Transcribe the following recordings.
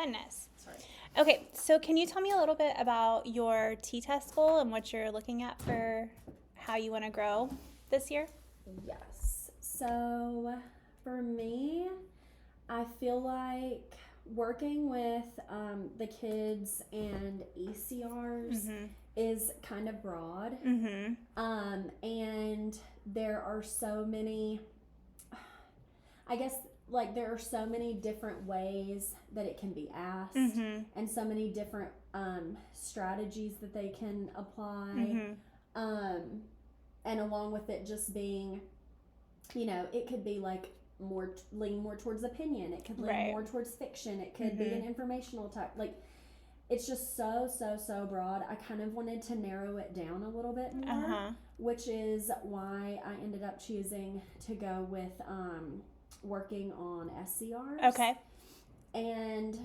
goodness. Sorry. Okay, so can you tell me a little bit about your T-test goal and what you're looking at for how you want to grow this year? Yes. So for me, I feel like working with the kids and ECRs is kind of broad. And there are so many, I guess, like there are so many different ways that it can be asked and so many different strategies that they can apply. And along with it just being, you know, it could be like lean more towards opinion. It could lean more towards fiction. It could be an informational type. Like, it's just so broad. I kind of wanted to narrow it down a little bit more, which is why I ended up choosing to go with working on SCRs. Okay. And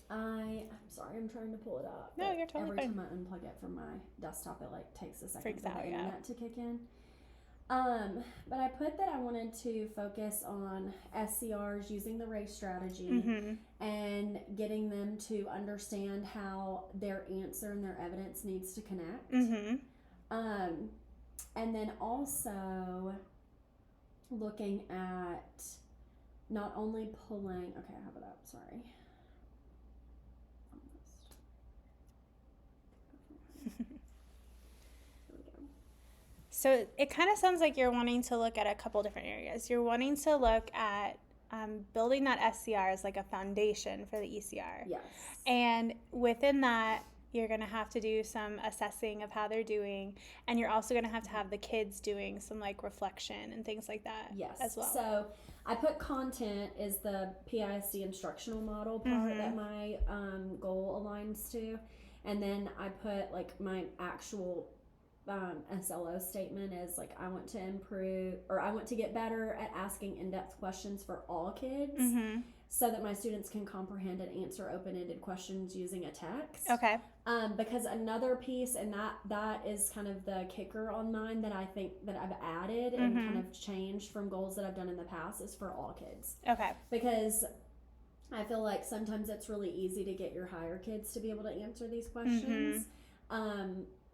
I'm sorry, I'm trying to pull it up. No, you're totally fine. Every time I unplug it from my desktop, it like takes a second Freaks for out, the internet to kick in. But I put that I wanted to focus on SCRs using the race strategy and getting them to understand how their answer and their evidence needs to connect. And then also looking at not only pulling, okay, I have it up, sorry. So it kind of sounds like you're wanting to look at a couple different areas. You're wanting to look at building that SCR as like a foundation for the ECR. Yes. And within that, you're going to have to do some assessing of how they're doing. And you're also going to have the kids doing some like reflection and things like that as well. So I put content is the PISD instructional model part that my goal aligns to. And then I put like my actual SLO statement is like I want to improve, or I want to get better at asking in-depth questions for all kids so that my students can comprehend and answer open-ended questions using a text. Okay. Because another piece, and that is kind of the kicker on mine that I think that I've added and kind of changed from goals that I've done in the past, is for all kids. Okay. Because I feel like sometimes it's really easy to get your higher kids to be able to answer these questions.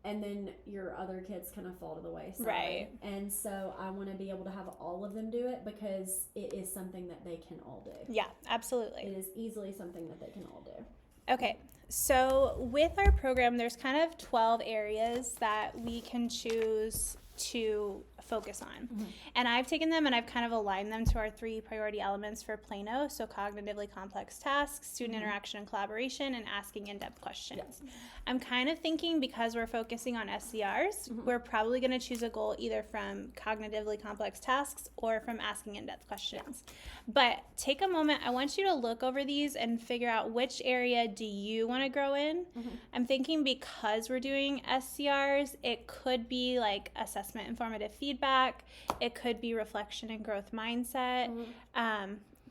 And then your other kids kind of fall to the wayside. Right. And so I want to be able to have all of them do it because it is something that they can all do. Yeah, absolutely. It is easily something that they can all do. Okay. So with our program, there's kind of 12 areas that we can choose to focus on. And I've taken them and I've kind of aligned them to our 3 priority elements for Plano. So cognitively complex tasks, student interaction and collaboration, and asking in-depth questions. I'm kind of thinking because we're focusing on SCRs, we're probably going to choose a goal either from cognitively complex tasks or from asking in-depth questions. But take a moment. I want you to look over these and figure out which area do you want to grow in. I'm thinking because we're doing SCRs, it could be like assessment informative feedback. It could be reflection and growth mindset.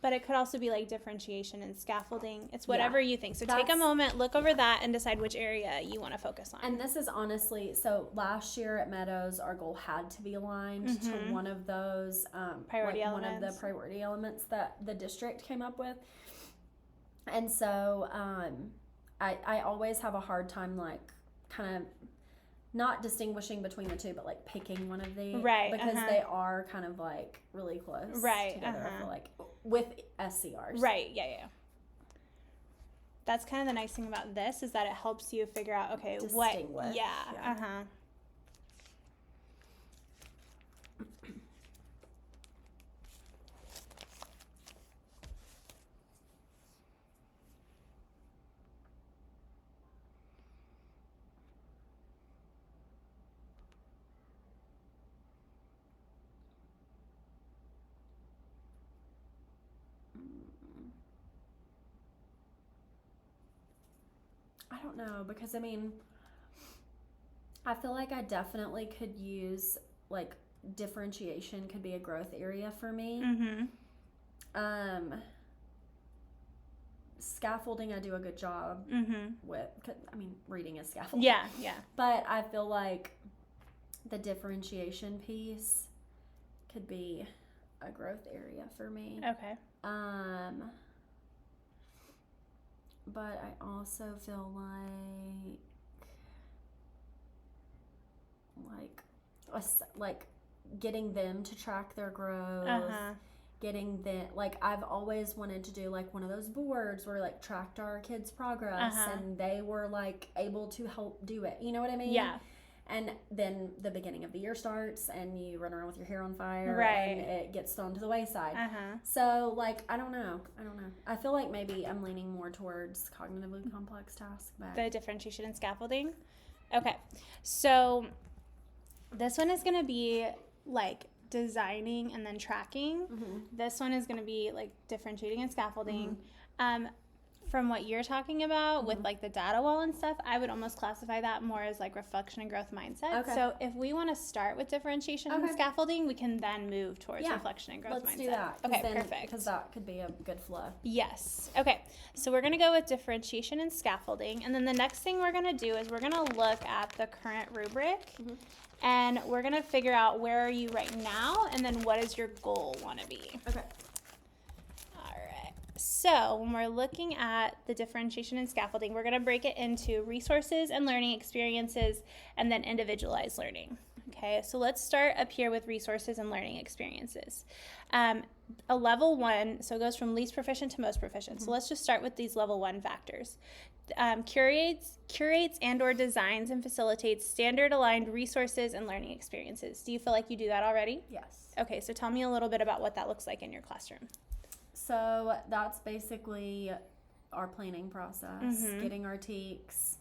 But it could also be like differentiation and scaffolding. It's whatever you think. So take a moment, look over that, and decide which area you want to focus on. And this is honestly, so last year at Meadows, our goal had to be aligned to one of those priority elements. One of the priority elements that the district came up with. And so I always have a hard time like kind of not distinguishing between the two, but like picking one of these, right? Because they are kind of like really close, right? Together, I feel like with SCRs, right? Yeah. That's kind of the nice thing about this is that it helps you figure out distinguish. I don't know, because I mean, I feel like I definitely could use like differentiation could be a growth area for me. Scaffolding I do a good job with. I mean, reading is scaffolding. Yeah. But I feel like the differentiation piece could be a growth area for me. Okay. but I also feel like getting them to track their growth, getting them, like, I've always wanted to do like one of those boards where like tracked our kids' progress and they were like able to help do it. You know what I mean? Yeah. And then the beginning of the year starts and you run around with your hair on fire Right. and it gets thrown to the wayside. So, like, I don't know. I feel like maybe I'm leaning more towards cognitively complex tasks. But The differentiation and scaffolding. Okay. So this one is going to be like designing and then tracking. This one is going to be like differentiating and scaffolding. From what you're talking about with like the data wall and stuff, I would almost classify that more as like reflection and growth mindset. Okay. So if we want to start with differentiation and scaffolding, we can then move towards reflection and growth mindset. Let's do that. Okay, perfect. Because that could be a good flow. Yes. Okay. So we're going to go with differentiation and scaffolding. And then the next thing we're going to do is we're going to look at the current rubric and we're going to figure out where are you right now and then what does your goal want to be. Okay. So when we're looking at the differentiation and scaffolding, we're going to break it into resources and learning experiences and then individualized learning. Okay, so let's start up here with resources and learning experiences. A level 1, so it goes from least proficient to most proficient. So let's just start with these level 1 factors. Curates and or designs and facilitates standard aligned resources and learning experiences. Do you feel like you do that already? Yes. Okay, so tell me a little bit about what that looks like in your classroom. So that's basically our planning process, getting our TEKs,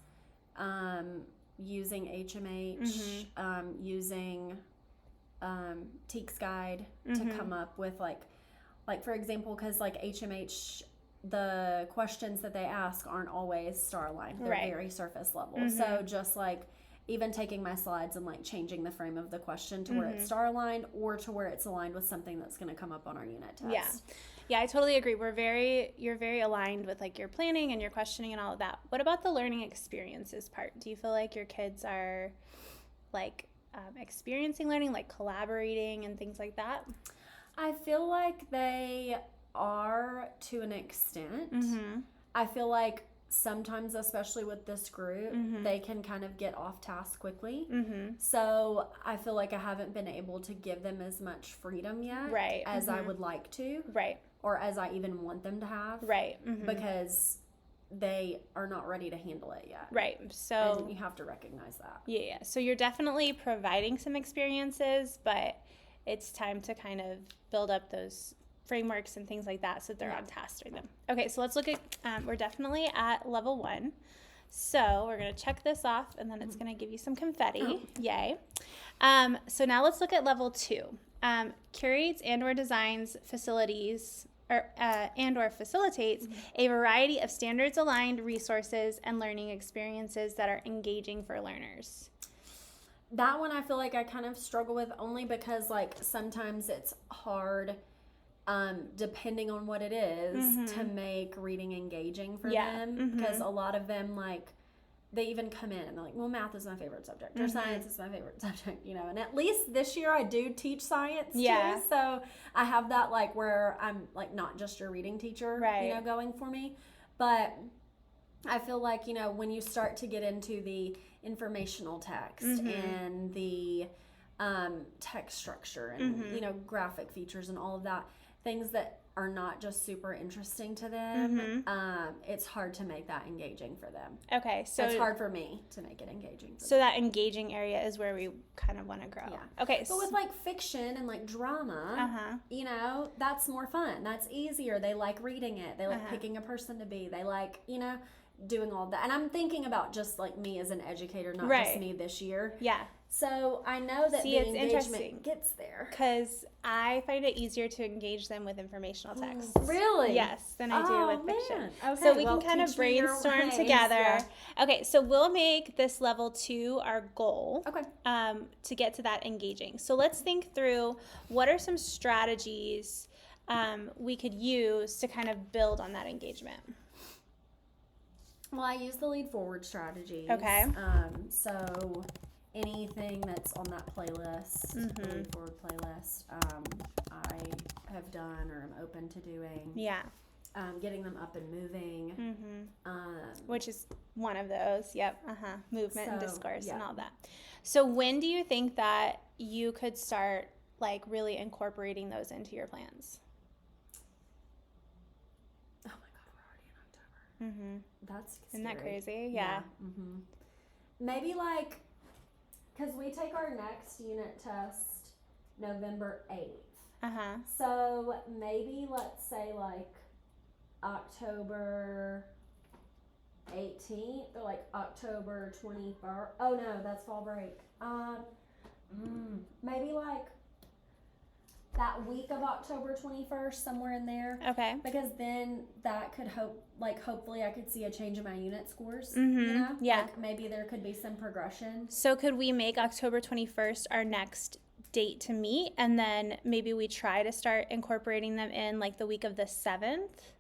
using HMH, using TEKS guide to come up with like for example, because like HMH, the questions that they ask aren't always star aligned. They're very surface level. So just like even taking my slides and like changing the frame of the question to where it's star aligned or to where it's aligned with something that's going to come up on our unit test. Yeah, I totally agree. You're very aligned with like your planning and your questioning and all of that. What about the learning experiences part? Do you feel like your kids are like experiencing learning, like collaborating and things like that? I feel like they are to an extent. I feel like sometimes, especially with this group, they can kind of get off task quickly. So I feel like I haven't been able to give them as much freedom yet as I would like to. Or as I even want them to have. Because they are not ready to handle it yet. So and you have to recognize that. Yeah. So you're definitely providing some experiences, but it's time to kind of build up those frameworks and things like that so they're on task for them. Okay, so let's look at, we're definitely at level 1. So we're going to check this off and then it's going to give you some confetti. Yay. So now let's look at level 2. Curates and or designs facilities and or facilitates a variety of standards aligned resources and learning experiences that are engaging for learners. That one I feel like I kind of struggle with only because like sometimes it's hard depending on what it is to make reading engaging for them because a lot of them like they even come in and they're like, well, math is my favorite subject or science is my favorite subject, you know, and at least this year I do teach science too, so I have that like where I'm like not just your reading teacher, you know, going for me. But I feel like, you know, when you start to get into the informational text and the text structure and you know, graphic features and all of that, things that are not just super interesting to them, it's hard to make that engaging for them. Okay, so it's hard for me to make it engaging for so them. That engaging area is where we kind of want to grow. Okay, but with like fiction and like drama, you know, that's more fun. That's easier. They like reading it. They like picking a person to be. They like, you know, doing all that. And I'm thinking about just like me as an educator, not just me this year. So I know that the engagement gets there. Because I find it easier to engage them with informational text. Really? Yes, than I do with fiction. Okay, so we can kind of brainstorm together. Okay, so we'll make this level 2 our goal to get to that engaging. So let's think through what are some strategies we could use to kind of build on that engagement. Well, I use the lead forward strategies. So anything that's on that playlist, the lead forward playlist, I have done or am open to doing. getting them up and moving. Which is one of those. Yep. Movement and So, discourse yeah. and all that. So when do you think that you could start like really incorporating those into your plans? Oh my God, we're already in October. That's scary. Isn't that crazy? Yeah. Maybe like, because we take our next unit test November 8th. So maybe let's say like October 18th or like October 21st. Oh no, that's fall break. Maybe like that week of October 21st, somewhere in there. Okay. Because then that could hopefully I could see a change in my unit scores. You know? Yeah. Like maybe there could be some progression. So could we make October 21st our next date to meet, and then maybe we try to start incorporating them in like the week of the 7th?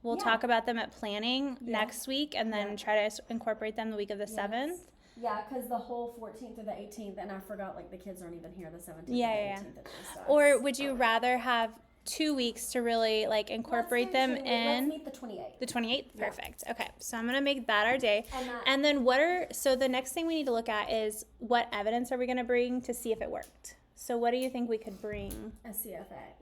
We'll talk about them at planning next week, and then try to incorporate them the week of the 7th. Yeah, because the whole 14th or the 18th, and I forgot, like, the kids aren't even here the 17th Yeah, or the yeah. 18th. It's just us. Or would you rather have 2 weeks to really like incorporate them Let's in? meet the 28th. The 28th? Perfect. Okay, so I'm going to make that our day. And then so the next thing we need to look at is what evidence are we going to bring to see if it worked? So what do you think we could bring? A CFA.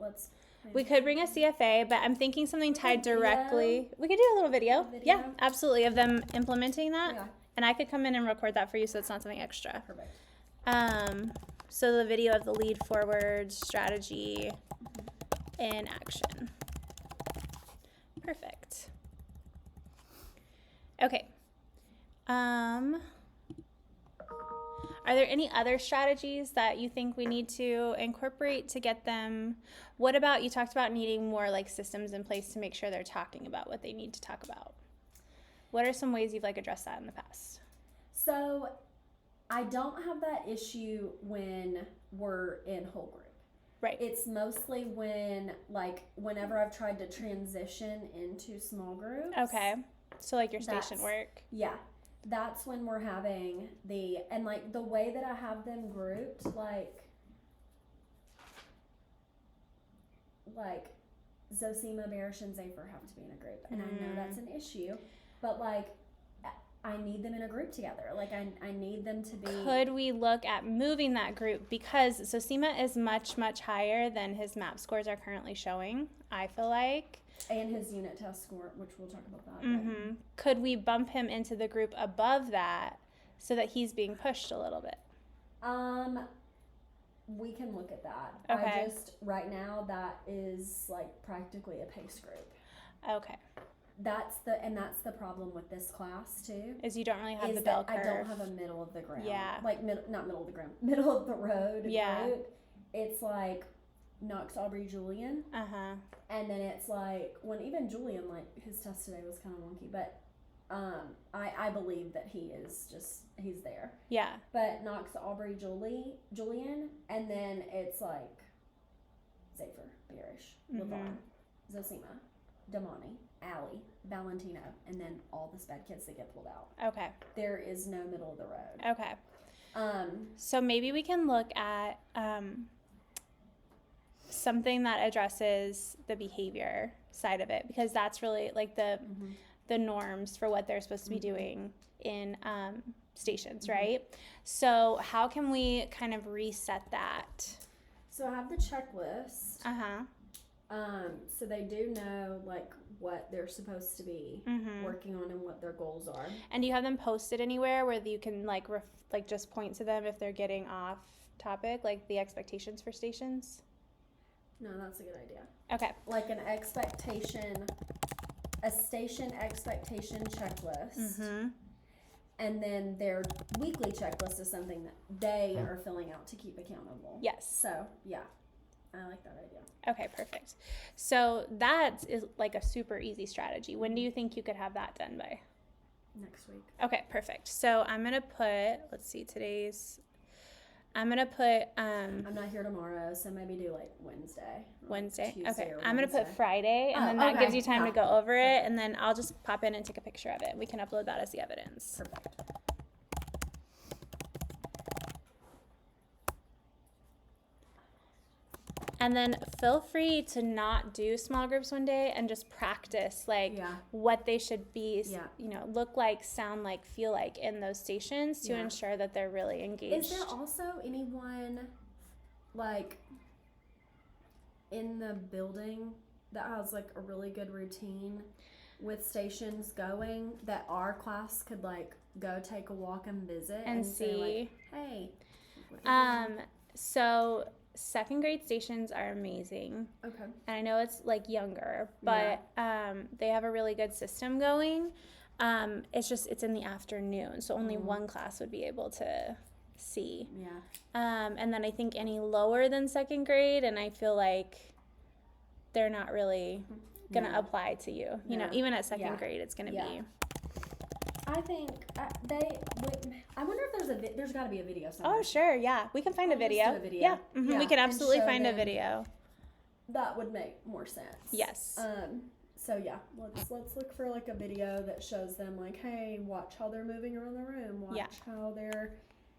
We could bring a CFA, but I'm thinking something tied directly. We could do a little video. Yeah, absolutely, of them implementing that. Yeah. And I could come in and record that for you, so it's not something extra. Perfect. So the video of the lead forward strategy in action. Perfect. Okay. Are there any other strategies that you think we need to incorporate to get them? What about, you talked about needing more like systems in place to make sure they're talking about what they need to talk about. What are some ways you've like addressed that in the past? So I don't have that issue when we're in whole group. Right. It's mostly whenever I've tried to transition into small groups. Okay. So like your station work. Yeah. That's when we're having the way that I have them grouped, like Zosima, Barish, and Zephyr have to be in a group. And I know that's an issue, but like I need them in a group together. Like I need them to be. Could we look at moving that group? Because Zosima is much, much higher than his map scores are currently showing, I feel like. And his unit test score, which we'll talk about that. Could we bump him into the group above that so that he's being pushed a little bit? We can look at that. Okay. Right now that is like practically a pace group. Okay. That's the problem with this class too. Is you don't really have the bell curve. I don't have a middle of the ground. Yeah. Like not middle of the ground, middle of the road group. It's like Knox, Aubrey, Julian. And then it's like when even Julian, like his test today was kind of wonky, but I believe that he's there. Yeah. But Knox, Aubrey, Julian, and then it's like Zephyr, Barish, Levon, Zosima, Damani, Allie, Valentino, and then all the sped kids that get pulled out. Okay. There is no middle of the road. Okay. So maybe we can look at something that addresses the behavior side of it, because that's really like the norms for what they're supposed to be doing in stations, right? So how can we kind of reset that? So I have the checklist. So they do know like what they're supposed to be working on and what their goals are. And do you have them posted anywhere where you can like just point to them if they're getting off topic, like the expectations for stations? No, that's a good idea. Okay. Like a station expectation checklist. And then their weekly checklist is something that they are filling out to keep accountable. Yes. So, yeah, I like that idea. Okay, perfect. So that is like a super easy strategy. When do you think you could have that done by? Next week. Okay, perfect. So I'm going to put, I'm not here tomorrow, so maybe do like Wednesday. Tuesday, okay. I'm going to put Friday, and then that gives you time to go over it, and then I'll just pop in and take a picture of it. We can upload that as the evidence. Perfect. And then feel free to not do small groups one day and just practice what they should be, look like, sound like, feel like in those stations to ensure that they're really engaged. Is there also anyone like in the building that has like a really good routine with stations going that our class could like go take a walk and visit and say, see? Like, hey. So second grade stations are amazing. Okay. And I know it's like younger, but they have a really good system going. It's in the afternoon, so only one class would be able to see. Yeah. And then I think any lower than second grade, and I feel like they're not really gonna apply to you. You know, even at second grade, it's gonna be. I think I wonder if there's got to be a video somewhere. Oh sure, yeah, we can find a video. Just do a video. Yeah, we can absolutely find a them. video. That would make more sense. Yes. So yeah, let's look for like a video that shows them like, hey, watch how they're moving around the room. Watch how they're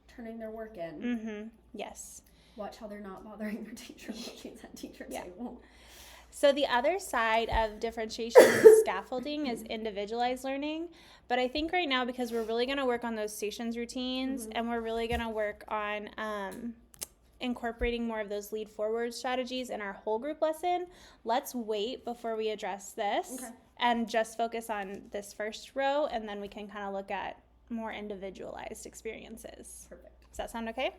turning their work in. Yes. Watch how they're not bothering their teacher while she's at teacher table. So the other side of differentiation and scaffolding is individualized learning. But I think right now, because we're really going to work on those stations routines and we're really going to work on incorporating more of those lead forward strategies in our whole group lesson, let's wait before we address this and just focus on this first row, and then we can kind of look at more individualized experiences. Perfect. Does that sound okay?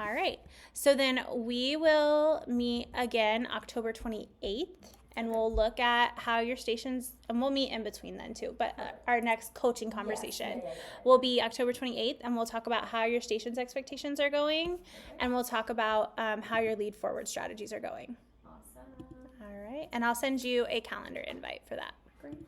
All right. So then we will meet again October 28th, and we'll look at how your stations, and we'll meet in between then too, but our next coaching conversation will be October 28th, and we'll talk about how your stations expectations are going, and we'll talk about how your lead forward strategies are going. Awesome. All right. And I'll send you a calendar invite for that. Great.